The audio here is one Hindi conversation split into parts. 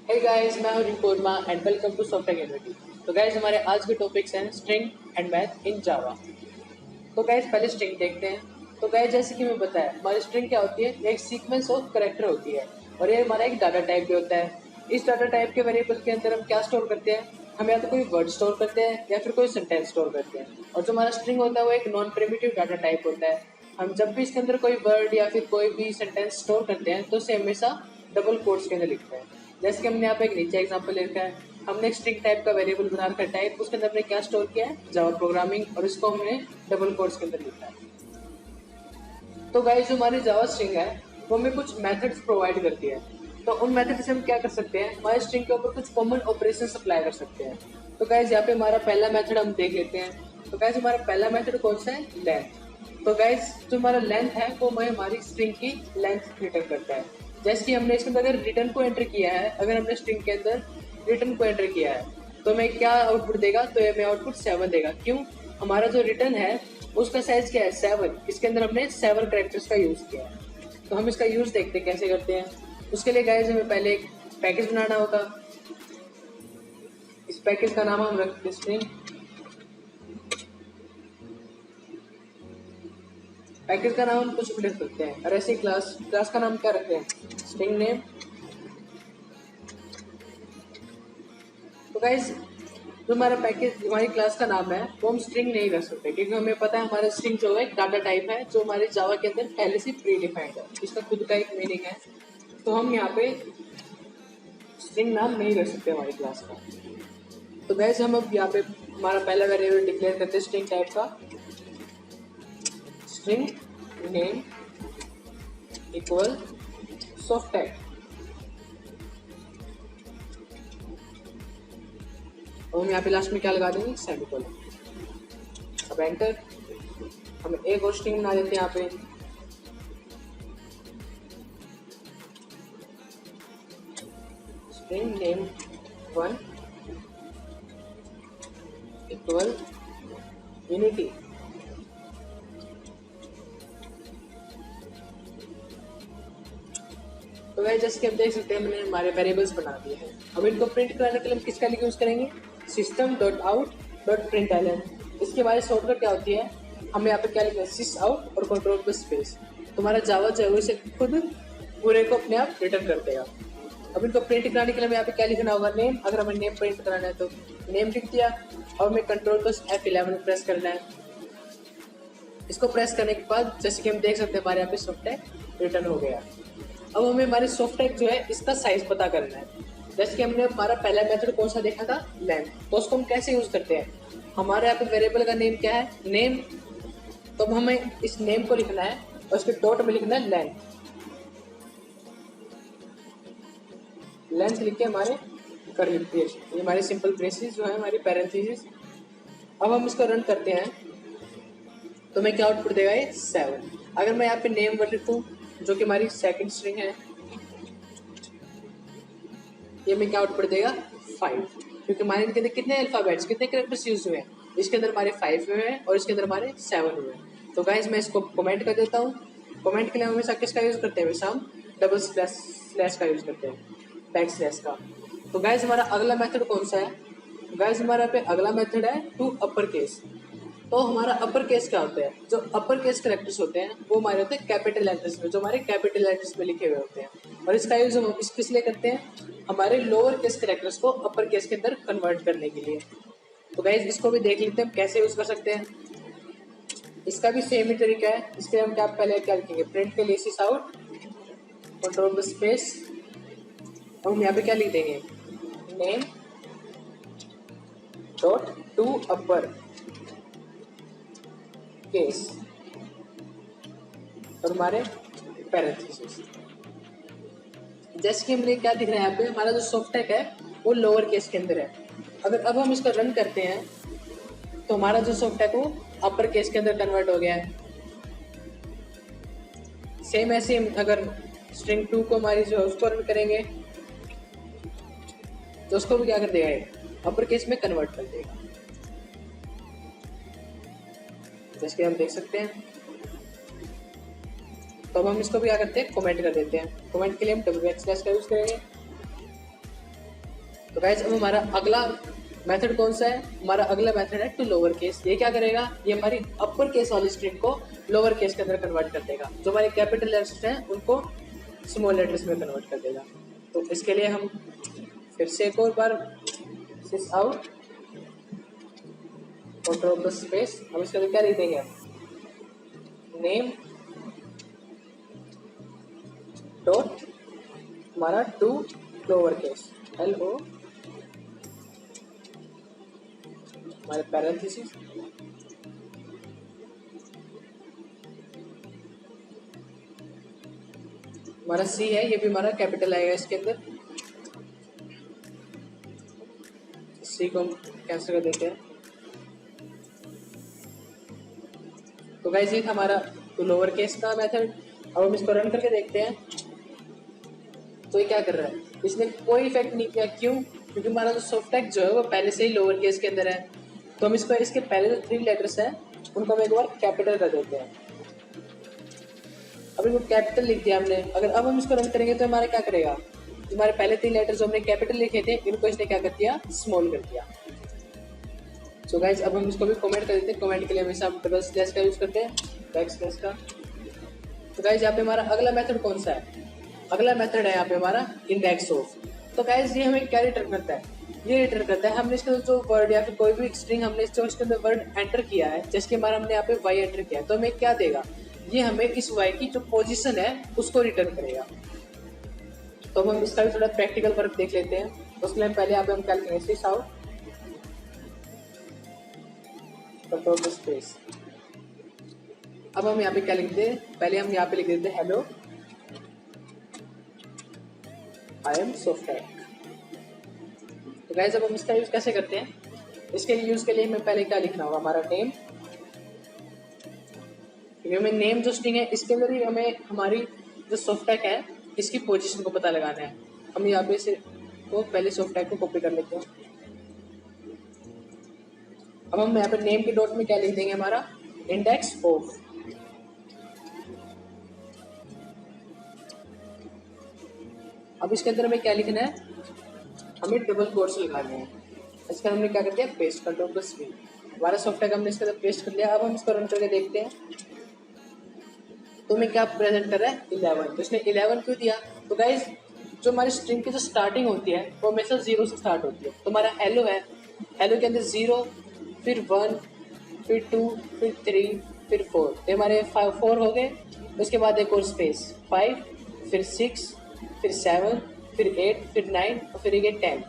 हे गाइस, मैं हूं रिंकोरमा and welcome to software unity. तो गाइस, हमारे आज के टॉपिक्स हैं string and math in Java. तो गाइस, पहले स्ट्रिंग देखते हैं। तो गाइस, जैसे कि मैं बताया, हमारी स्ट्रिंग क्या होती है? ये एक सीक्वेंस ऑफ कैरेक्टर होती है और ये हमारा एक डाटा टाइप भी होता है। इस डाटा टाइप के वेरिएबल के अंदर हम क्या स्टोर करते हैं? हम या तो कोई वर्ड स्टोर करते हैं या फिर कोई सेंटेंस स्टोर करते हैं। और जो हमारा स्ट्रिंग होता है वो एक नॉन प्रिमिटिव डाटा टाइप होता है। हम जब भी इसके अंदर कोई वर्ड या फिर कोई भी सेंटेंस स्टोर करते हैं तो उसे हमेशा डबल कोट्स के अंदर लिखते हैं। जैसे कि हमने यहाँ पे एक नीचे एग्जांपल ले रखा है। हमने एक स्ट्रिंग टाइप का वेरिएबल बना रखा है टाइप, उसके अंदर हमने क्या स्टोर किया है? जावा प्रोग्रामिंग, और इसको हमने डबल कोट्स के अंदर लिखा है। तो गाइस, जो हमारी जावा स्ट्रिंग है वो हमें कुछ मेथड्स प्रोवाइड करती है। तो उन मेथड से हम क्या कर सकते हैं? हमारे स्ट्रिंग के ऊपर कुछ कॉमन ऑपरेशन अप्लाई कर सकते हैं। तो गाइस, यहाँ पे हमारा पहला मेथड हम देख लेते हैं। तो गाइस, हमारा पहला मेथड कौन सा है? लेंथ। तो गाइस, जो हमारा लेंथ है वो हमारी स्ट्रिंग की लेंथ रिटर्न करता है। जैसे कि हमने इसके अंदर अगर रिटर्न को एंटर किया है, अगर हमने स्ट्रिंग के अंदर रिटर्न को एंटर किया है तो हमें क्या आउटपुट देगा? तो हमें आउटपुट 7 देगा। क्यों? हमारा जो रिटर्न है उसका साइज क्या है? 7। इसके अंदर हमने 7 कैरेक्टर्स का यूज किया है। तो हम इसका यूज देखते हैं कैसे करते हैं। उसके लिए गाइस, हमें पहले एक पैकेज बनाना होगा। इस पैकेज का नाम हम रखते हैं स्ट्रिंग। पैकेज का नाम हम कुछ भी लिख सकते हैं और ऐसे क्लास का नाम क्या रखते हैं? String name. तो गाइस, जो हमारा पैकेज हमारी क्लास का नाम है वो हम स्ट्रिंग नहीं रख सकते, क्योंकि हमें पता है हमारा स्ट्रिंग जो है एक डाटा टाइप है जो हमारे जावा के अंदर पहले से प्री डिफाइंड है। इसका खुद का एक मीनिंग है। तो हम यहाँ पे स्ट्रिंग नाम नहीं रख सकते हमारी क्लास का। तो गाइस, हम अब यहाँ पे हमारा पहला वेरिएबल डिक्लेयर करते हैं स्ट्रिंग टाइप का। String name equal soft tag. और हम यहाँ पे लास्ट में क्या लगा देंगे? सेमीकोलन। अब एंटर। हम एक और स्ट्रिंग बना देते हैं यहाँ पे। String name 1 equal unity. तो गाइस, जैसे कि आप देख सकते हैं हमने हमारे वेरिएबल्स बना दिए हैं। अब इनको प्रिंट कराने के लिए हम किसका यूज करेंगे? system.out.println। इसकी हमारी शॉर्टकट क्या होती है? हम यहाँ पे क्या लिखेंगे? sys out और कंट्रोल प्लस स्पेस। तुम्हारा जावा जो है वो इसे खुद पूरे को अपने आप रिटर्न कर देगा। अब इनको प्रिंट कराने के लिए हमें यहाँ पे क्या लिखना होगा? नेम। अगर हमें नेम प्रिंट कराना है तो नेम लिख दिया। अब हमें कंट्रोल प्लस F11 प्रेस करना है। इसको प्रेस करने के बाद जैसे कि हम देख सकते हैं हमारे यहाँ पे सॉफ्टवेयर रिटर्न हो गया। अब हमें हमारे सॉफ्टवेयर जो है इसका साइज पता करना है। जैसे कि हमने हमारा पहला मेथड कौन सा देखा था? लेंथ। तो उसको हम कैसे यूज करते हैं? हमारे यहाँ पे वेरिएबल का नेम क्या है? नेम। तो अब हमें इस नेम को लिखना है और उसके डॉट में लिखना है लेंथ। लेंथ लिख के हमारे कर्ली ब्रेस, ये हमारे सिंपल ब्रेसेस जो है हमारी पैरेंथेसिस। अब हम इसको रन करते हैं तो मैं क्या आउटपुट देगा? ये 7। अगर मैं यहाँ पे नेम वर्ड लिखूँ जो कि हमारी सेकंड स्ट्रिंग है, ये में क्या आउटपुट देगा? 5। क्योंकि हमारे इनके अंदर कितने अल्फाबेट्स, कितने कैरेक्टर्स यूज हुए हैं? इसके अंदर हमारे 5 हुए हैं और इसके अंदर हमारे 7 हुए हैं। तो गाइस, मैं इसको कमेंट कर देता हूँ। कमेंट के लिए हमेशा किसका यूज करते हैं? हमेशा हम डबल स्लैश का यूज करते हैं, बैक स्लैश का। तो गाइस, हमारा अगला मेथड कौन सा है? गाइस, हमारा पे अगला मेथड है टू अपर केस। तो हमारा अपर केस क्या होता है? जो अपर केस कैरेक्टर्स होते हैं वो हमारे होते हैं कैपिटल लेटर्स में, जो हमारे कैपिटल लेटर्स में लिखे हुए होते हैं। और इसका यूज हम किस लिए करते हैं? हमारे लोअर केस कैरेक्टर्स को अपर केस के अंदर कन्वर्ट करने के लिए। तो गाइस, इसको भी देख लेते हैं हम कैसे यूज कर सकते हैं। इसका भी सेम ही तरीका है। इसके हम क्या पहले क्या लिखेंगे? प्रिंट के लिए सिस आउट, कंट्रोल स्पेस, और हम यहाँ पे क्या लिख देंगे? Name dot to upper case और हमारे पैरेंथेसिस। जैसे कि हमने क्या दिख रहा है यहाँ पे, हमारा जो सॉफ्टवेयर है वो लोअर केस के अंदर है। अगर अब हम इसको रन करते हैं तो हमारा जो सॉफ्टवेयर है वो अपर केस के अंदर कन्वर्ट हो गया है। सेम ऐसे अगर स्ट्रिंग 2 को हमारी जो है उसको रन करेंगे तो उसको भी क्या कर देगा? अपर केस में कन्वर्ट कर देगा। जैसे कि हम देख सकते हैं। तो अब हम इसको भी क्या करते हैं? कमेंट कर देते हैं। कमेंट के लिए हम डबल बैक स्लैश का यूज करेंगे। तो गाइज अब हमारा अगला मेथड कौन सा है? हमारा अगला मेथड है टू लोअर केस। ये क्या करेगा? ये हमारी अपर केस वाली स्ट्रिंग को लोअर केस के अंदर कन्वर्ट कर देगा। जो हमारे कैपिटल लेटर्स हैं उनको स्मॉल लेटर्स में कन्वर्ट कर देगा। तो इसके लिए हम फिर से एक और बार सिस आउट और ड्रॉप द स्पेस। हम इसके लिए क्या लिख देंगे? नेम डॉट हमारा टू लोअर केस LO हमारे पैरेंथेसिस हमारा C है, ये भी हमारा कैपिटल आएगा इसके अंदर। C को हम कैंसिल कर देते हैं। तो गाइस ये था हमारा तो लोअर केस का मेथड। अब हम इसको रन करके देखते हैं। तो ये क्या कर रहा है? इसने कोई इफेक्ट नहीं किया। क्यों? क्योंकि हमारा जो सॉफ्टटैग जो है वो पहले से ही लोअर केस के अंदर है। तो हम इसको इसके पहले जो 3 लेटर्स हैं उनको हम एक बार कैपिटल कर देते हैं। अब इनको कैपिटल लिख दिया हमने। अगर अब हम इसको रन करेंगे तो हमारा क्या करेगा? हमारे पहले 3 लेटर्स जो हमने कैपिटल लिखे थे इनको इसने क्या कर दिया? स्मॉल कर दिया। सो गाइज अब हम इसको भी कमेंट कर देते हैं। कमेंट के लिए हमेशा हम डबल स्लैश का यूज करते हैं, बैक स्लैश का। तो गाइज यहाँ पे हमारा अगला मेथड कौन सा है? अगला मेथड है यहाँ पे हमारा इंडेक्स ऑफ। तो गाइज ये हमें क्या रिटर्न करता है? ये रिटर्न करता है हमने इसके अंदर जो वर्ड या फिर कोई भी स्ट्रिंग हमने इसके अंदर वर्ड एंटर किया है, जैसे कि हमारा हमने यहाँ पे y एंटर किया है, तो हमें क्या देगा? ये हमें इस y की जो पोजीशन है उसको रिटर्न करेगा। तो हम इसका भी थोड़ा प्रैक्टिकल वर्क देख लेते हैं। उसके लिए पहले यहाँ पे हम क्या लिखेंगे? सिस आउट कंट्रोल द स्पेस। अब हम यहाँ पे क्या लिखते हैं? पहले हम यहाँ पे लिख देते हैं हेलो आई एम सॉफ्टटैग। तो गाइस अब हम इसका यूज कैसे करते हैं? इसके यूज के लिए हमें पहले क्या लिखना होगा? हमारा नेम। क्योंकि हमें नेम जो स्ट्रिंग है इसके अंदर ही हमें हमारी जो सॉफ्टटैग है इसकी पोजीशन को पता लगाना है। हम यहाँ पे से तो पहले सॉफ्टटैग को कॉपी कर लेते हैं। अब हम यहाँ पे नेम के डॉट में क्या लिख देंगे? हमारा इंडेक्स ऑफ। अब इसके अंदर हमें क्या लिखना है? हमें डबल कोट्स लगाने हैं। इसके अंदर हमने क्या कर दिया? Pest control plus V। हमारा सॉफ्टटैग हमने इसके अंदर पेस्ट कर लिया। अब हम इसको रन करके देखते हैं तो हमें क्या प्रेजेंट कर रहा है? 11। तो इसने 11 क्यों दिया? तो गाइज जो हमारी स्ट्रिंग की जो स्टार्टिंग होती है वो हमेशा 0 से स्टार्ट होती है। तो हमारा हेलो है, हेलो के अंदर 0 फिर 1 फिर 2 फिर 3 फिर 4। तो हमारे 4 हो गए। उसके बाद एक और स्पेस 5 फिर 6 फिर 7 फिर 8 फिर 9 और फिर ये 10।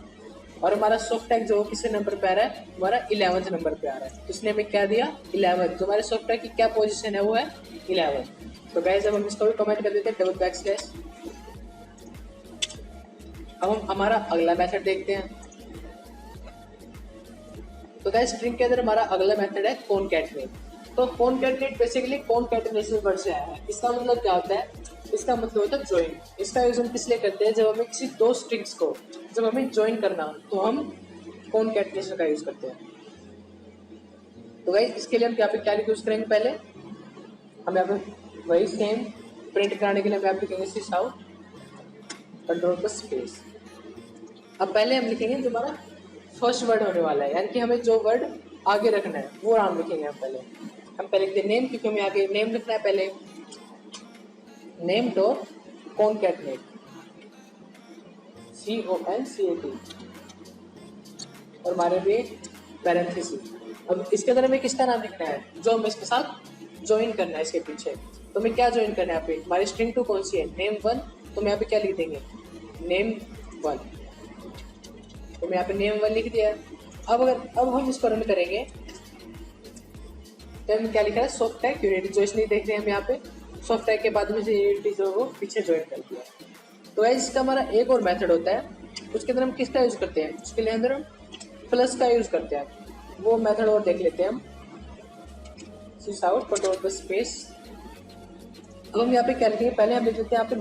और हमारा सॉफ्टटैग जो किस नंबर पे आ रहा है? हमारा 11th नंबर पे आ रहा है। तो इसने हमें क्या दिया? 11। तो हमारे सॉफ्टटैग की क्या पोजीशन है? वो है 11। तो गाइस अब हम इसको भी कमेंट कर देते हैं डबल बैक स्लैश। अब हम हमारा अगला मेथड देखते हैं। तो गाइस स्ट्रिंग के अंदर हमारा अगला मेथड है कॉनकैटनेट। तो कॉनकैटनेट बेसिकली कॉनकैटेनेशन वर्ड से आया है। इसका मतलब क्या होता है? इसका मतलब होता है ज्वाइन। इसका यूज हम किस लिए करते हैं? जब हमें किसी 2 स्ट्रिंग्स को जब हमें ज्वाइन करना हो तो हम कॉनकैटेनेशन का यूज करते हैं। तो गाइस इसके लिए हम यहाँ पे क्या यूज करेंगे? पहले हम यहाँ पे वही सेम प्रिंट कराने के लिए हम यहाँ पे लिखेंगे सिस आउट कंट्रोल प्लस स्पेस। अब पहले हम लिखेंगे जो हमारा फर्स्ट वर्ड होने वाला है, यानी कि हमें जो वर्ड आगे रखना है वो नाम लिखेंगे। हम पहले लिखते हैं नेम, क्योंकि हमें आगे नेम लिखना है। पहले नेम डॉट कॉनकैटनेट CONCAT और हमारे भी पैरेंथेसिस। अब इसके अंदर हमें किसका नाम लिखना है? जो हमें इसके साथ ज्वाइन करना है इसके पीछे। तो हमें क्या ज्वाइन करना है? यहाँ पे हमारी स्ट्रिंग 2 कौन सी है? नेम 1। तो हम यहाँ पे क्या लिख देंगे? नेम 1। तो मैं यहाँ पे नेम 1 लिख दिया। अब हम इसको रन करेंगे तो हम क्या लिखा है? सॉफ्टटैग यूनिटी। जो इसलिए देख रहे हैं हम यहाँ पे सॉफ्टटैग के बाद में यूनिटी जो वो पीछे ज्वाइन कर दिया। तो गाइस इसका हमारा एक और मेथड होता है, उसके अंदर हम किसका यूज करते हैं? उसके लिए अंदर हम प्लस का यूज करते हैं। वो मेथड और देख लेते हैं हम। सिस आउट कंट्रोल प्लस स्पेस। अब हम यहाँ पे क्या लिखेंगे? पहले हम लिख लेते हैं यहाँ पे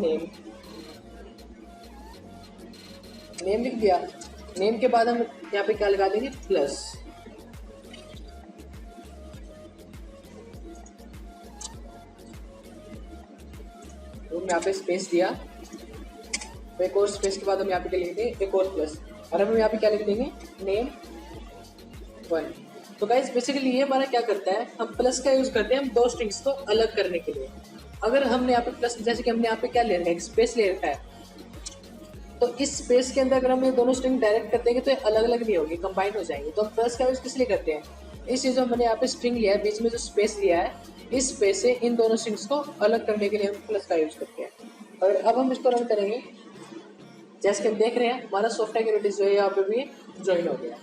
नेम लिख दिया। नेम के बाद हम यहाँ पे क्या लगा देंगे? प्लस। तो हम यहाँ पे स्पेस दिया। तो एक और स्पेस के बाद हम यहाँ पे क्या लिख देंगे? एक और प्लस। और अब हम यहाँ पे क्या लिख देंगे, नेम 1। तो गाइस बेसिकली ये हमारा क्या करता है, हम प्लस का यूज करते हैं हम दो स्ट्रिंग्स को अलग करने के लिए। अगर हमने यहाँ पे प्लस, जैसे कि हमने यहाँ पे क्या ले रखा है, स्पेस ले रखा है, तो इस स्पेस के अंदर अगर हम ये दोनों स्ट्रिंग डायरेक्ट कर देंगे तो ये अलग अलग नहीं होगी, कंबाइन हो जाएंगे। तो हम प्लस का यूज किस लिए करते हैं, इस चीज़ में मैंने यहाँ पे स्ट्रिंग लिया है, बीच में जो स्पेस लिया है, इस स्पेस से इन दोनों स्ट्रिंग्स को अलग करने के लिए हम प्लस का यूज करते हैं। और अब हम इसको रन करेंगे, जैसे कि हम देख रहे हैं हमारा सॉफ्टवेयर यूनिटीज जो है यहाँ पे भी ज्वाइन हो गया।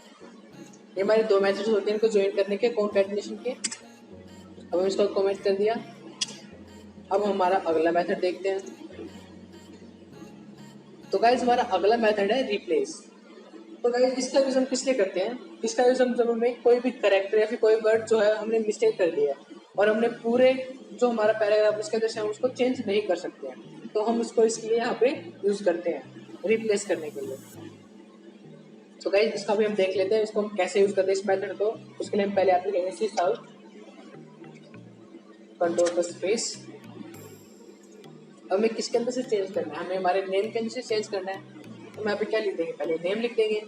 ये हमारे दो मेथड्स होते हैं इनको ज्वाइन करने के, कॉन्कैटिनेशन के। अब हम इसको कमेंट कर दिया। अब हमारा अगला मेथड देखते हैं। तो गाइस हमारा अगला मेथड है रिप्लेस। तो गाइस इसका यूज हम किस लिए करते हैं, इसका यूज हम जब हमें कोई भी करेक्टर या फिर कोई वर्ड जो है हमने मिस्टेक कर दिया है और हमने पूरे जो हमारा पैराग्राफ उसके अंदर से हम उसको चेंज नहीं कर सकते हैं, तो हम उसको इसके लिए यहाँ पे यूज करते हैं रिप्लेस करने के लिए। तो गाइस इसका भी हम देख लेते हैं, इसको हम कैसे यूज करते हैं इस मेथड को। उसके लिए हम पहले आप लिखेंगे सी साउट कंट्रोल स्पेस। हमें किसके अंदर से चेंज करना है, हमें हमारे नेम के अंदर से चेंज करना है। तो हम यहाँ पे क्या लिख देंगे, पहले नेम लिख देंगे,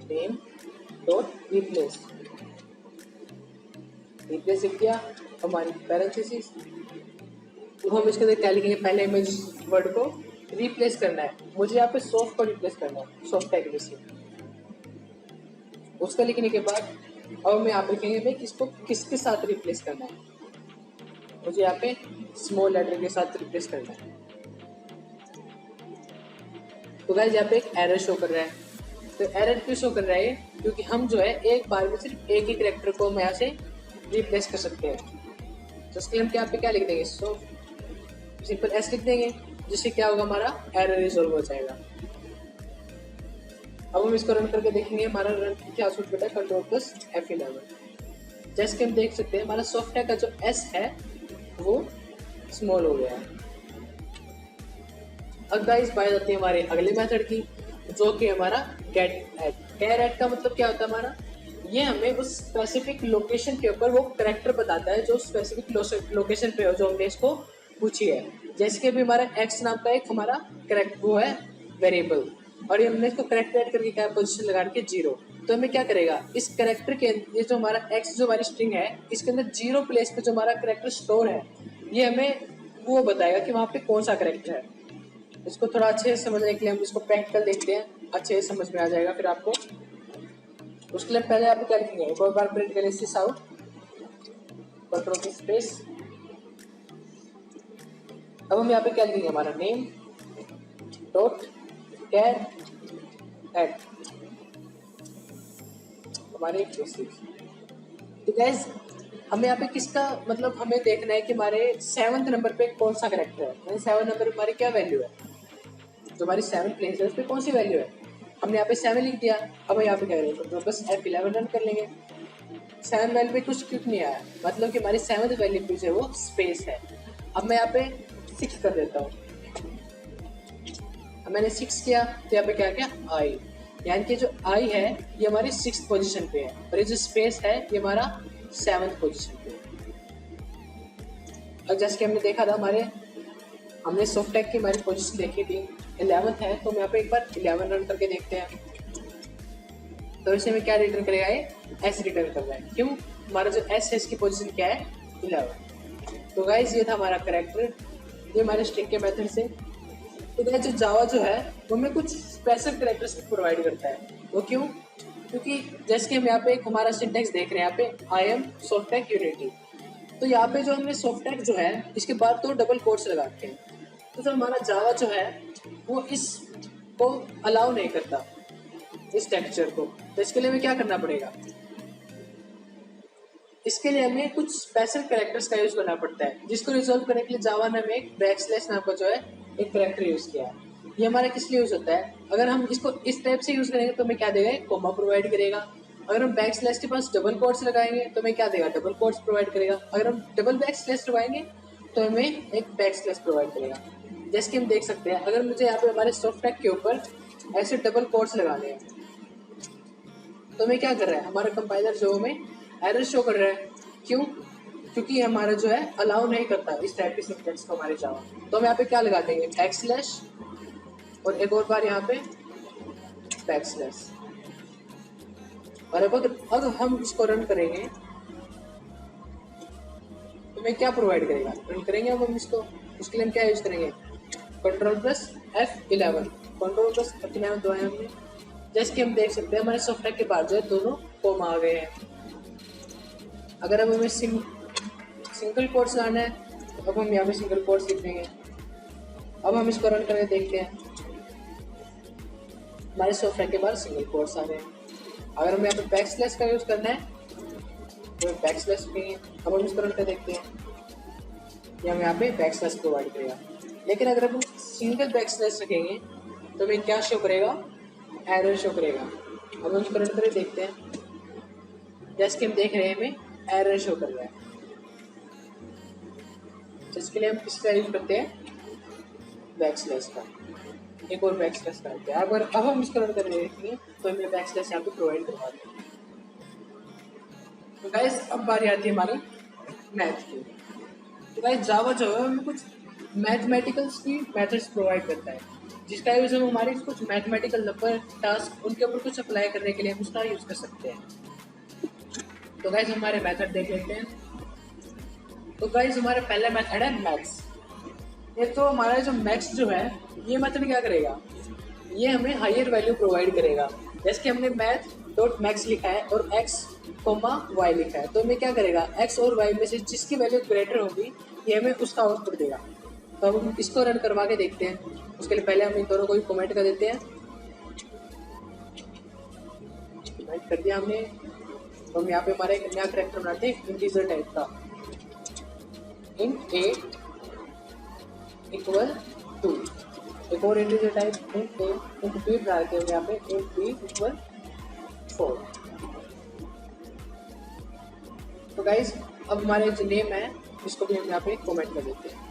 नेम डॉट रिप्लेस, रिप्लेस लिख दिया हमारी पैरेंथेसिस। तो हम इसके अंदर क्या लिखेंगे, पहले हमें जिस वर्ड को रिप्लेस करना है, मुझे यहाँ पे सॉफ्ट को रिप्लेस करना है, सॉफ्ट टैग से। उसका लिखने के बाद अब हमें यहाँ पे लिखेंगे भाई किसको किसके साथ रिप्लेस करना है, मुझे यहाँ पे स्मॉल लेटर के साथ रिप्लेस करना है। तो गाइस यहाँ पे एक एरर शो कर रहा है। तो एरर क्यों शो कर रहा है, क्योंकि हम जो है एक बार में सिर्फ एक ही कैरेक्टर को हम यहाँ से रिप्लेस कर सकते हैं। तो इसके लिए हम यहाँ पे क्या लिख देंगे, सो सिंपल एस लिख देंगे, जिससे क्या होगा हमारा एरर रिजॉल्व हो जाएगा। अब हम इसको रन करके देखेंगे हमारा रन क्या सूट बेटा, कंट्रोल प्लस F11। जैसे कि हम देख सकते हैं हमारा सॉफ्टवेयर का जो एस है वो स्मॉल हो गया है। अब गाइस बात आती है हमारे अगले मेथड की, जो कि हमारा गेट एट। गेट एट का मतलब क्या होता है हमारा, ये हमें उस स्पेसिफिक लोकेशन के ऊपर वो करेक्टर बताता है जो स्पेसिफिक लोकेशन पे हो, जो हमने इसको पूछी है। जैसे कि अभी हमारा एक्स नाम का एक हमारा करेक्ट वो है वेरिएबल, और ये हमने इसको करेक्टर ऐड करके क्या पोजीशन लगा के 0। तो हमें क्या करेगा, इस करेक्टर के ये जो हमारा एक्स जो हमारी स्ट्रिंग है, इसके अंदर 0 प्लेस पे जो हमारा करेक्टर स्टोर है, ये हमें वो बताएगा कि वहाँ पे कौन सा करेक्टर है। इसको थोड़ा अच्छे से समझने के लिए हम इसको प्रैक्टिकल देखते हैं, अच्छे से समझ में आ जाएगा फिर आपको। उसके लिए पहले आप क्या लिखेंगे, एक बार प्रिंट करें सिस आउट कंट्रोल की स्पेस। अब हम यहाँ पे क्या लिखेंगे, हमारा नेम डॉट कैर एट हमारे तो गैस हमें यहाँ पे किसका मतलब हमें देखना है कि हमारे 7th नंबर पे कौन सा करेक्टर है, यानी 7 नंबर पे हमारी क्या वैल्यू है, जो हमारी 7 प्लेस है उस पर कौन सी वैल्यू है। हमने यहाँ पे 7 लिख दिया। अब यहाँ पे क्या करेंगे, तो बस F11 रन कर लेंगे। 7 वैल्यू पे कुछ क्यों नहीं आया, मतलब कि हमारी 7th वैल्यू पे जो वो स्पेस है। अब मैं यहाँ पे 6 कर देता हूँ। अब मैंने 6 किया तो यहाँ पे क्या किया, आई, यानी कि जो आई है ये हमारी 6th पोजीशन पे है, और ये जो स्पेस है ये हमारा 7th पोजीशन पे है। और जैसे कि हमने देखा था हमने सॉफ्ट टैग की हमारी पोजीशन देखी थी 11th है, तो हम यहाँ पे एक बार 11 रन करके देखते हैं। तो इसे में क्या रिटर्न करेगा, ये एस रिटर्न कर रहा है। क्यों, हमारा जो एस है इसकी पोजीशन क्या है, 11। तो गाइस ये था हमारा करेक्टर, ये हमारे स्ट्रिंग के मेथड से। तो गाइस जो जावा जो है वो हमें कुछ स्पेशल करेक्टर्स प्रोवाइड करता है। वो क्यों, क्योंकि जैसे कि हम यहाँ पे एक हमारा सिंटेक्स देख रहे हैं, यहाँ पे I am soft tag unity. तो यहाँ पे जो हमने सॉफ्ट टैग जो है इसके बाद तो डबल कोट्स लगाते हैं। तो जो हमारा जावा जो है वो इसको अलाउ नहीं करता, इस टेक्सचर को। तो इसके लिए हमें क्या करना पड़ेगा, इसके लिए हमें कुछ स्पेशल कैरेक्टर्स का यूज करना पड़ता है, जिसको रिजॉल्व करने के लिए जावा ने हमें एक बैकस्लैश नाम का जो है एक कैरेक्टर यूज किया है। ये हमारा किस लिए यूज होता है, अगर हम इसको इस टाइप से यूज करेंगे तो हमें क्या देगा, कोमा प्रोवाइड करेगा। अगर हम बैकस्लैश के पास डबल कोट्स लगाएंगे तो हमें क्या देगा, डबल कोट्स प्रोवाइड करेगा। अगर हम डबल बैकस्लैश लगाएंगे तो हमें एक बैकस्लैश प्रोवाइड करेगा। जैसे कि हम देख सकते हैं, अगर मुझे यहाँ पे हमारे सॉफ्ट टैग के ऊपर ऐसे डबल कोट्स लगाने हैं तो हमें क्या कर रहा है, हमारा कंपाइलर जो हमें एरर शो कर रहा है। क्यों, क्योंकि हमारा जो है अलाउ नहीं करता इस टाइप के सिंटेक्स को हमारे जावा। तो हम यहाँ पे क्या लगा देंगे, बैकस्लैश और एक और बार यहाँ पे बैकस्लैश। और अब अगर हम इसको रन करेंगे तो हमें क्या प्रोवाइड करेगा, रन करेंगे अब हम इसको, उसके लिए हम क्या यूज करेंगे, Ctrl+F11। Ctrl+F11 दबाया हमने, जैसे कि हम देख सकते हैं हमारे सॉफ्टवेयर के बाद जो है दोनों कॉमा आ गए हैं। अगर अब हमें सिंगल कोट्स लाना है तो अब हम यहाँ पे सिंगल कोट्स लिख देंगे। अब हम इसको रन करके देखते हैं, हमारे सॉफ्टवेयर के बाद सिंगल कोट्स आ गए हैं। अगर हमें यहाँ पे बैकस्लैश का यूज करना है तो बैकस्लैश लिखेंगे। अब हम इसको रन करके देखते हैं, ये हम यहाँ पे बैकस्लैश प्रोवाइड करेगा। लेकिन अगर हम सिंगल बैकस्लैश रखेंगे तो हमें क्या शो करेगा, एरर शो करेगा। अब हम इसको रन करके देखते हैं, जैसे कि हम देख रहे हैं हमें एरर शो कर रहा है। जिसके लिए हम किसका यूज करते हैं, बैकस्लैश का। एक और बैकस्लैश करते हैं। अगर अब हम इसको रन करके देखेंगे तो हमें बैकस्लैश यहाँ पे प्रोवाइड करवा दें। तो गाइस अब बारी आती है हमारे मैथ की। तो गाइस जावा जो है हमें कुछ मैथमेटिकल्स की मेथड्स प्रोवाइड करता है, जिसका यूज हम हमारे कुछ मैथमेटिकल नंबर टास्क उनके ऊपर कुछ अप्लाई करने के लिए हम उसका यूज कर सकते हैं। तो गाइस हमारे मेथड देख लेते हैं। तो गाइस हमारा पहला मेथड है मैक्स। ये तो हमारा जो मैक्स जो है ये मेथड क्या करेगा, ये हमें हायर वैल्यू प्रोवाइड करेगा। जैसे कि हमने मैथ डॉट मैक्स लिखा है और x, y लिखा है, तो हमें क्या करेगा, x और y में से जिसकी वैल्यू ग्रेटर होगी ये हमें उसका आउटपुट देगा। तो अब हम इसको रन करवा के देखते हैं। उसके लिए पहले हम इन दोनों को भी कमेंट कर देते हैं। कमेंट कर दिया हमने। तो हम यहाँ पे हमारा एक नया कैरेक्टर बनाते हैं इंटीजर टाइप का, int a इक्वल 2। एक और integer type int a int b डालते हैं यहाँ पे int b इक्वल 4। तो गाइस अब हमारे जो नेम है इसको भी हम यहाँ पे कमेंट कर देते हैं।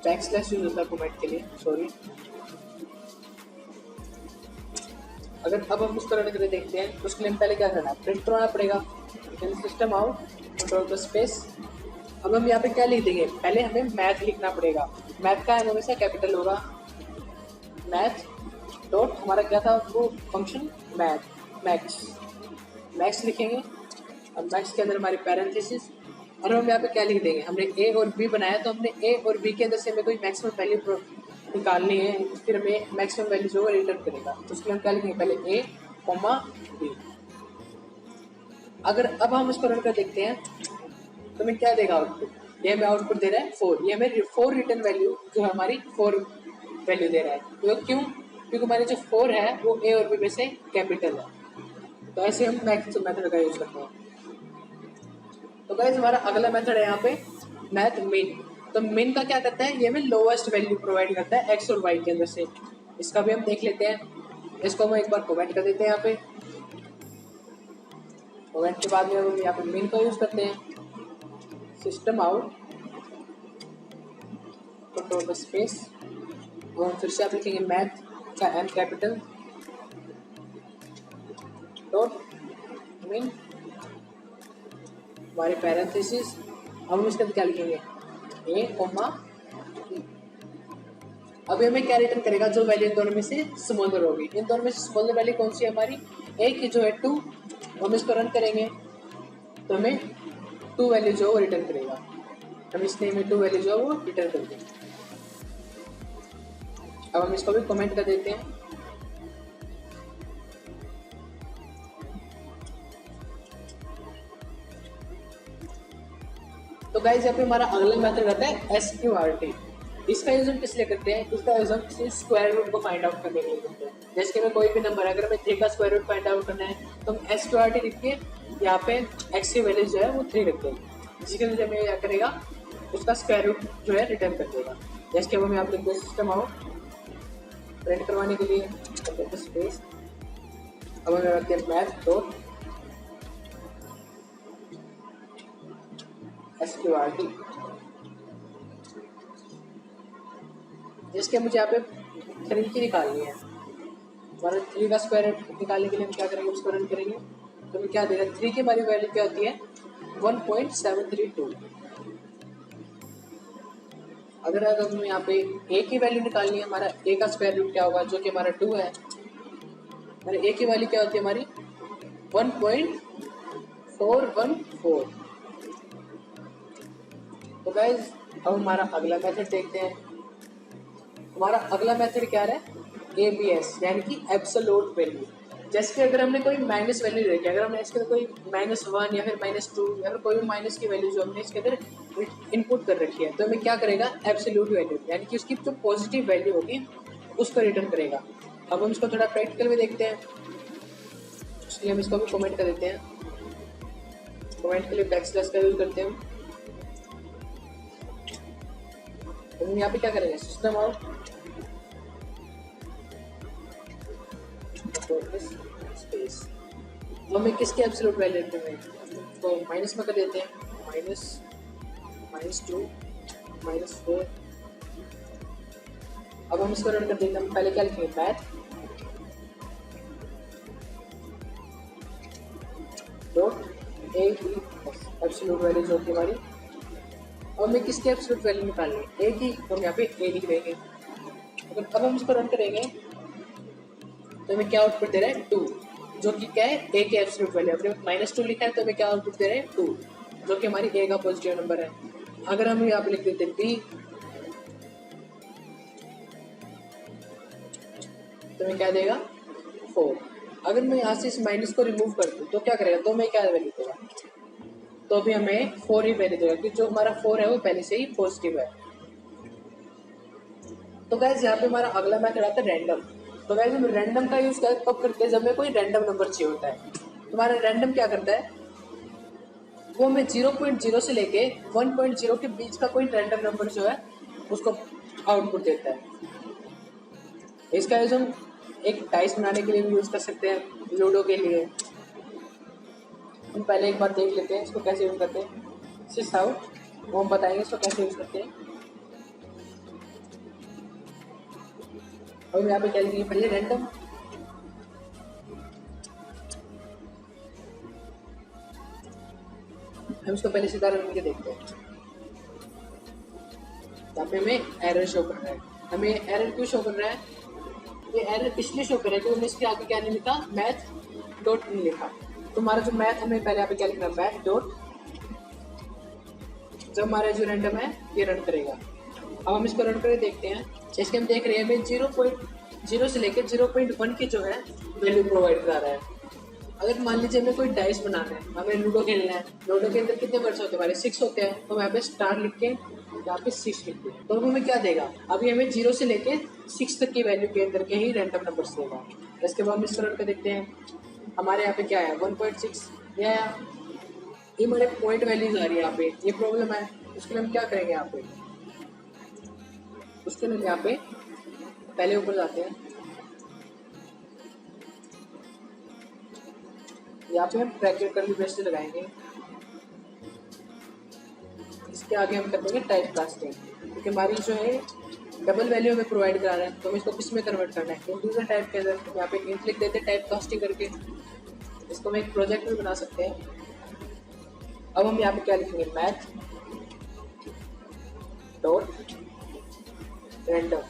बैकस्लैश यूज होता है कमेंट के लिए, सॉरी। अगर अब हम उसको रन करके देखते हैं तो उसके लिए पहले क्या करना है, प्रिंट करवाना पड़ेगा। सिस्टम आउट Ctrl+स्पेस। अब हम यहाँ पे क्या लिख देंगे, पहले हमें मैथ लिखना पड़ेगा। मैथ का हमेशा कैपिटल होगा। मैथ डॉट हमारा क्या था वो फंक्शन, मैक्स लिखेंगे। अब मैक्स के अंदर हमारी पैरेंथेसिस। और हम यहाँ पे क्या लिख देंगे, हमने ए और बी बनाया तो हमने ए और बी के अंदर से हमें कोई मैक्सिमम वैल्यू निकालनी है, फिर हमें मैक्सिमम वैल्यू जो है रिटर्न करेगा। तो उसके लिए हम क्या लिखेंगे, पहले ए कॉमा बी। अगर अब हम इसको रन कर देखते हैं तो हमें क्या देगा आउटपुट, ये हमें आउटपुट दे रहा है 4। ये हमें 4 रिटर्न वैल्यू जो है हमारी 4 वैल्यू दे रहा है। तो क्यों, क्योंकि हमारे जो 4 है वो ए और बी में से कैपिटल है। तो ऐसे हम मैथ मेथड का यूज करते हैं। तो गाइस हमारा अगला मेथड है यहाँ पे मैथ मिन। तो मिन का क्या करता है, ये हमें लोवेस्ट वैल्यू प्रोवाइड करता है एक्स और वाई के अंदर से। इसका भी हम देख लेते हैं। इसको हम एक बार कमेंट कर देते हैं यहाँ पे। कमेंट के बाद में हम यहाँ पे मिन का यूज करते हैं। सिस्टम आउट Ctrl+स्पेस और फिर से आप लिखेंगे मैथ का एम कैपिटल डॉट मिन हमारे पैरेंथेसिस। अब हम इसके अंदर क्या लिखेंगे, ए कॉमा बी। अभी हमें क्या रिटर्न करेगा, जो वैल्यू इन दोनों में से स्मॉलर होगी। इन दोनों में से स्मॉलर वैल्यू कौन सी है हमारी, ए की जो है 2। हम इसको रन करेंगे तो हमें 2 वैल्यू जो है वो रिटर्न करेगा। हम इसने में 2 वैल्यू जो है वो रिटर्न कर देंगे। अब हम इसको भी कमेंट कर देते हैं। तो गाइस यहाँ पे हमारा अगला मेथड रहता है SQRT। इसका यूज हम किस लिए करते हैं, इसका यूज हम किसी स्क्वायर रूट को फाइंड आउट करने के लिए करते हैं। जैसे कि हमें कोई भी नंबर है, अगर हमें 3 का स्क्वायर रूट फाइंड आउट करना है तो हम SQRT लिख के यहाँ पे x की वैल्यू जो है वो 3 रखते हैं, जिसके वजह हमें क्या करेगा, उसका स्क्वायर रूट जो है रिटर्न कर देगा। जैसे कि हम यहाँ पे लिखते हैं सिस्टम आउट प्रिंट करवाने के लिए स्पेस। अब हम रखते हैं मैथ डॉट SQRT। जिसके मुझे यहाँ पे 3 की निकालनी है। हमारा 3 का स्क्वायर रूट निकालने के लिए हम क्या करेंगे, उसको रन करेंगे तो हमें क्या देगा, 3 की हमारी वैल्यू क्या होती है 1.732। अगर हमें यहाँ पे ए की वैल्यू निकालनी है, हमारा ए का स्क्वायर रूट क्या होगा, जो कि हमारा 2 है। हमारे ए की वैल्यू क्या होती है हमारी 1.414। तो गाइज अब हमारा अगला मेथड देखते हैं। हमारा अगला मेथड क्या है, ABS यानी कि एब्सोल्यूट वैल्यू। जैसे कि अगर हमने कोई माइनस वैल्यू रखी है, अगर हमने इसके अंदर कोई -1 या फिर -2 या फिर कोई भी माइनस की वैल्यू जो हमने इसके अंदर इनपुट कर रखी है, तो हमें क्या करेगा, एब्सोल्यूट वैल्यू यानी कि उसकी जो पॉजिटिव वैल्यू होगी उसको रिटर्न करेगा। अब हम इसको थोड़ा प्रैक्टिकल में देखते हैं, इसलिए हम इसको भी कमेंट कर देते हैं। कमेंट के लिए बैकस्लैश का यूज करते हैं। तो हम यहाँ पे क्या करेंगे, सिस्टम आउट स्पेस, तो हमें किसके एब्सोल्यूट वैल्यू में, तो माइनस में कर देते हैं, -2 -4। अब हम इसको रन कर देते हैं। हम पहले क्या लिखेंगे, मैथ डॉट ए की एब्सोल्यूट वैल्यू जो होती है हमारी। अब हमें किसकी एब्सोल्यूट वैल्यू निकालनी है, ए की, तो हम यहाँ पे ए लिख देंगे। अब हम इसको रन करेंगे तो हमें क्या आउटपुट दे रहा है, 2, जो कि क्या है, ए की एब्सोल्यूट वैल्यू। हमने -2 लिखा है तो हमें क्या आउटपुट दे रहे हैं, 2, जो कि हमारी ए का पॉजिटिव नंबर है। अगर हम यहाँ पे लिख देते हैं बी, तो हमें क्या देगा, 4। अगर मैं यहाँ से इस माइनस को रिमूव कर दूँ तो क्या करेगा, तो हमें क्या वैल्यू देगा, तो अभी हमें 4 ही वैल्यू देगा, क्योंकि जो हमारा 4 है वो पहले से ही पॉजिटिव है। तो गाइस यहाँ पे हमारा अगला मेथड आता है रैंडम। तो गाइस हम रैंडम का यूज कब करते हैं, जब हमें कोई रैंडम नंबर चाहिए होता है। तो हमारा रैंडम क्या करता है, वो हमें 0.0 से लेके 1.0 के बीच का कोई रैंडम नंबर जो है उसको आउटपुट देता है। इसका यूज हम एक डाइस बनाने के लिए भी यूज कर सकते हैं, लूडो के लिए। हम पहले एक बार देख लेते हैं इसको कैसे यूज करते हैं, सिस आउट, वो हम बताएंगे इसको कैसे यूज करते हैं। और यहाँ पे क्या लिखेंगे, पहले रैंडम, हम इसको पहले सीधा रन करके देखते हैं। यहाँ पे हमें एरर शो कर रहा है। हमें एरर क्यों शो कर रहा है, ये एरर इसलिए शो कर रहा है क्योंकि हमने इसके आगे क्या नहीं लिखा, मैथ डॉट नहीं लिखा। तो हमारा जो मैथ, हमें पहले यहाँ पे क्या लिखना है, मैथ डॉट, जब हमारा जो रैंडम है ये रन करेगा। अब हम इसको रन करके देखते हैं। इसके हम देख रहे हैं हमें 0.0 से लेकर 0.1 की जो है वैल्यू प्रोवाइड करा रहा है। अगर मान लीजिए हमें कोई डाइस बनाना है, हमें लूडो खेलना है, लूडो के अंदर कितने वर्ड्स होते हैं हमारे, 6 होते हैं। तो यहाँ पे स्टार लिख के यहाँ पे 6 लिख दें, तो हमें क्या देगा, अभी हमें 0 से लेके 6 तक की वैल्यू के अंदर के ही रैंडम नंबर्स देगा। इसके बाद हम इसको रन कर देखते हैं। हमारे यहाँ पे क्या है, 1.6, ये हमारे पॉइंट वैल्यूज आ रही है यहाँ पे, ये प्रॉब्लम है। उसके लिए हम क्या करेंगे, यहाँ पे उसके लिए यहाँ पे पहले ऊपर जाते हैं, यहाँ पे हम ब्रैकेट कर्ली ब्रेस लगाएंगे। इसके आगे हम कर देंगे टाइप कास्टिंग, क्योंकि हमारी जो है डबल वैल्यू हमें प्रोवाइड करा रहा है, तो हमें इसको किस में कन्वर्ट करना है, इंटीजर टाइप के अंदर। यहाँ पे इंट लिख देते हैं टाइप कास्टिंग करके। इसको हम एक प्रोजेक्ट भी बना सकते हैं। अब हम यहाँ पे क्या लिखेंगे, मैथ डॉट रैंडम,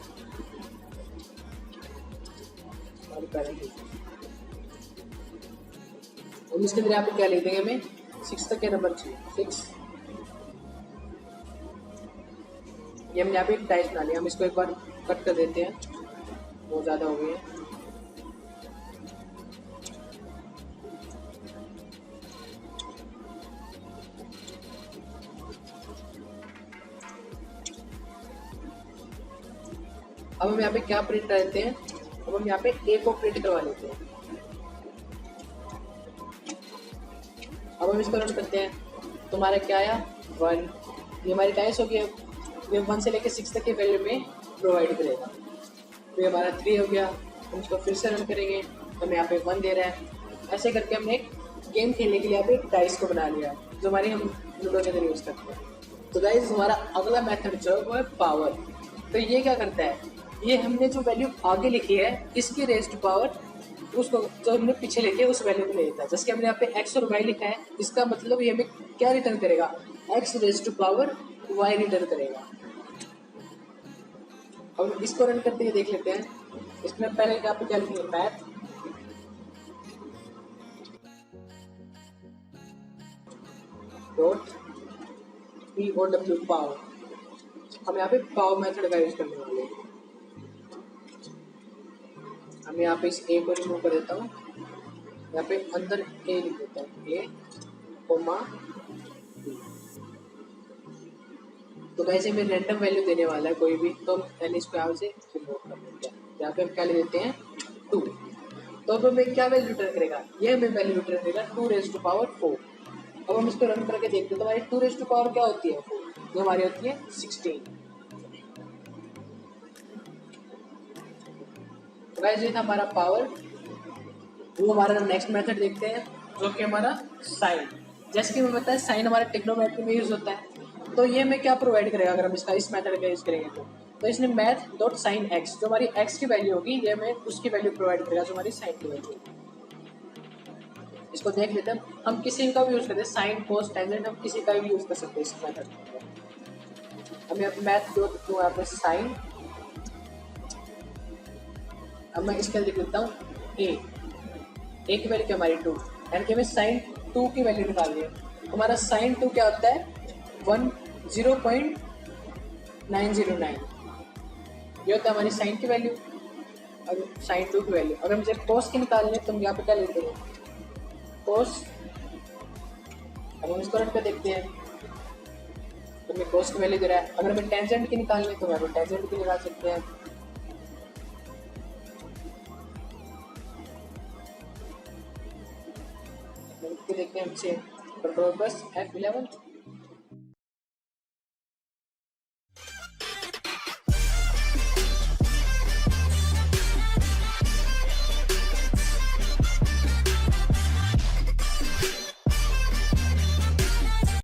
और इसके अंदर यहाँ पे क्या लिख देंगे, हमें 6 तक के नंबर चाहिए, 6। ये हम यहाँ पे एक डाइस बना लिया। हम इसको एक बार कट कर देते हैं, बहुत ज़्यादा हो गई है। अब हम यहाँ पे क्या प्रिंट करते हैं, अब हम यहाँ पे ए को प्रिंट करवा लेते हैं। अब हम इसको रन करते हैं, तो हमारा क्या आया, 1। ये हमारी डाइस हो गई। ये 1 से लेकर 6 तक के वैल्यू में प्रोवाइड करेगा। तो ये हमारा 3 हो गया। हम इसको फिर से रन करेंगे, तो हमें यहाँ पे 1 दे रहा है। ऐसे करके हमने एक गेम खेलने के लिए यहाँ पे एक डाइस को बना लिया, जो हमारी हम लूडो के अंदर यूज़ करते हैं। तो गाइस हमारा अगला मेथड जो है वो है पावर। तो ये क्या करता है, ये हमने जो वैल्यू आगे लिखी है इसकी रेज़ टू पावर उसको जो हमने पीछे लिखे उस वैल्यू को ले लेता है। जैसे कि हमने यहाँ पे x और y लिखा है, इसका मतलब ये हमें क्या रिटर्न करेगा, x raise to power y return करेगा। अब इसको रन करते हुए देख लेते हैं। इसमें पहले यहाँ पे क्या लिखेंगे, मैथ डॉट POW पावर। हम यहाँ पे पावर मेथड का यूज करने वाले हैं। हम यहाँ पे इस ए को रिमूव कर देता हूँ, यहाँ पे अंदर ए लिख देता हूँ, ए कोमा। तो वैसे में रैंडम वैल्यू देने वाला है कोई भी, तो हम इसको यहाँ से रिमूव कर देते हैं। यहाँ पे हम क्या ले देते हैं, 2। तो अब हमें क्या वैल्यू रिटर्न करेगा, ये हमें वैल्यू रिटर्न करेगा 2⁴। अब हम इसको रन करके देखते हैं तो हमारी 2⁴ क्या होती है, जो हमारी होती है 16। तो गाइस ये था हमारा पावर। वो हमारा नेक्स्ट मेथड देखते हैं जो कि हमारा साइन। जैसे कि मैं बताया साइन हमारा टेक्नोमेट्री में यूज होता है। तो ये हमें क्या प्रोवाइड करेगा अगर हम इसका इस मेथड का यूज करेंगे तो इसने मैथ डॉट साइन एक्स, जो हमारी एक्स की वैल्यू होगी ये हमें उसकी वैल्यू प्रोवाइड करेगा जो हमारी साइन की वैल्यू होगी। इसको देख लेते हैं, हम किसी का भी यूज करते हैं, साइन कोस टेंजेंट हम किसी का भी यूज कर सकते हैं इस मेथड में। हम यहाँ पे मैथ डॉट यहाँ पे साइन, अब मैं इसके लिख देता हूँ ए की वैल्यू क्या हमारी 2, यानी कि हमें साइन 2 की वैल्यू निकालनी है। हमारा साइन 2 क्या होता है 0.909, ये होता है हमारी साइन की वैल्यू। अगर साइन 2 की वैल्यू अगर मुझे कोस की निकालनी है तो हम यहाँ पे क्या लेते हैं, कोस। अब हम इसको रन कर देखते हैं तो हमें कोस की वैल्यू दे रहा है। अगर हमें टेंजेंट की निकालनी है तो यहाँ पे टेंजेंट की निकाल सकते हैं। देखते हैं हमसे कंट्रोल प्लस F11।